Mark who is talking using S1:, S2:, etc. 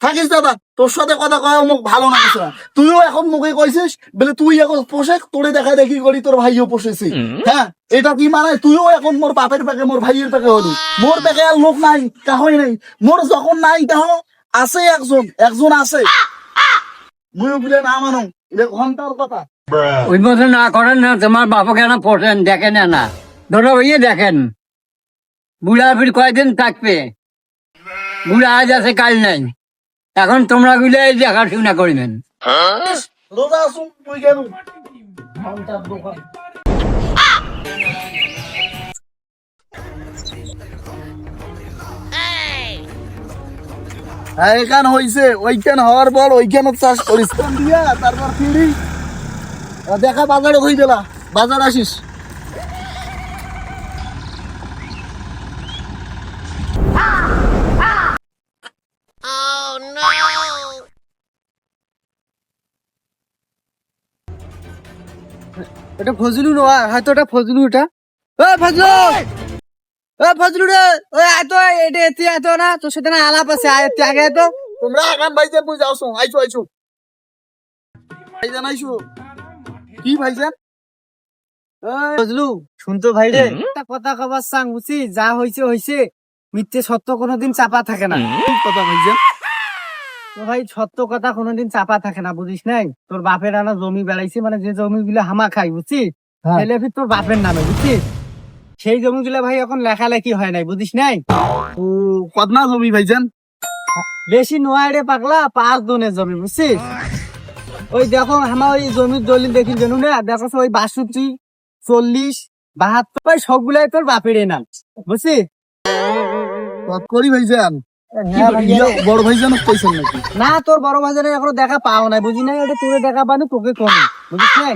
S1: থাকিস দাদা, তোর সাথে কথা কয় মোক ভালো লাগছে না। তুইও এখন মুখে কইছিস বলে তুই এখন পোষে, তোরে দেখা দেখি করি তোর ভাইও পোষেছি। হ্যাঁ, এটা কি মানে তুইও এখন মোর বাপের পেকে মোর ভাইয়ের পেকে হলি। মোর পেকে আর লোক নাই, কাহই নাই। মোর যখন নাই কাহ আছে একজন আছে। মুইও বলে না মানো, এটা ঘন্টার কথা।
S2: ওই মতো না করেন না, তোমার বাবাকে না পোষেন, দেখেন না ধরো ইয়ে দেখেন, বুড়া ফির কয়দিন থাকবে, বুড়া আজ আছে কাল নাই, এখন তোমরা গুলো দেখাশোনা করবেন।
S1: রোজা আসুন তুই কেন ঘন্টার দোকান। এইখান হইছে, ওইখান হওয়ার পর ওইখানে চাষ করিস দিয়া তারপর ফিরি দেখা বাজারে হই গেলা, বাজার আসিস।
S3: এটা ফজলু নয়, হয়তো এটা ফজলু। এটা ফজলু, ফজলু রে, ওই এত এটা এতে এত না তোর সাথে না আলাপ আছে, আগে এত।
S1: তোমরা আগাম ভাইজান বুঝ যাওছো, আইছো ভাইজান আইছো। কি ভাইজান?
S3: ফজলু শুনতো ভাই রে, একটা কথা কবার চাং বুঝছি, যা হইছে হইছে, মিথ্যে সত্য কোনোদিন চাপা থাকে না।
S1: কি কথা ভাইজান?
S3: তো ভাই সত্য কথা কোনোদিন চাপা থাকে না, বুঝিস নাই? তোর বাপের আনা জমি বেড়াইছে, মানে যে জমি গুলো হামা খাই বুঝছিস, তাহলে ফির তোর বাপের নামে বুঝছিস, সেই জমি গুলো ভাই এখন লেখালেখি হয় নাই, বুঝিস নাই?
S1: ও কদনা জমি ভাইজান?
S3: বেশি নয় রে পাগলা, 5 দনের জমি বুঝছিস। ওই দেখো আমার ওই জমির দলিল দেখি জানু না, দেখো ওই 62, 40, 72 ভাই সবগুলাই তোর বাপের নাম বুঝছিস।
S1: কত করি ভাইজান?
S3: হ্যাঁ ভাইয়া।
S1: বড় ভাইজান কইছেন নাকি?
S3: না তোর বড় বাজারে এখনো দেখা পাও নাই, বুঝি নাই? এটা তোরে দেখা পানি তোকে কম, বুঝিস নাই?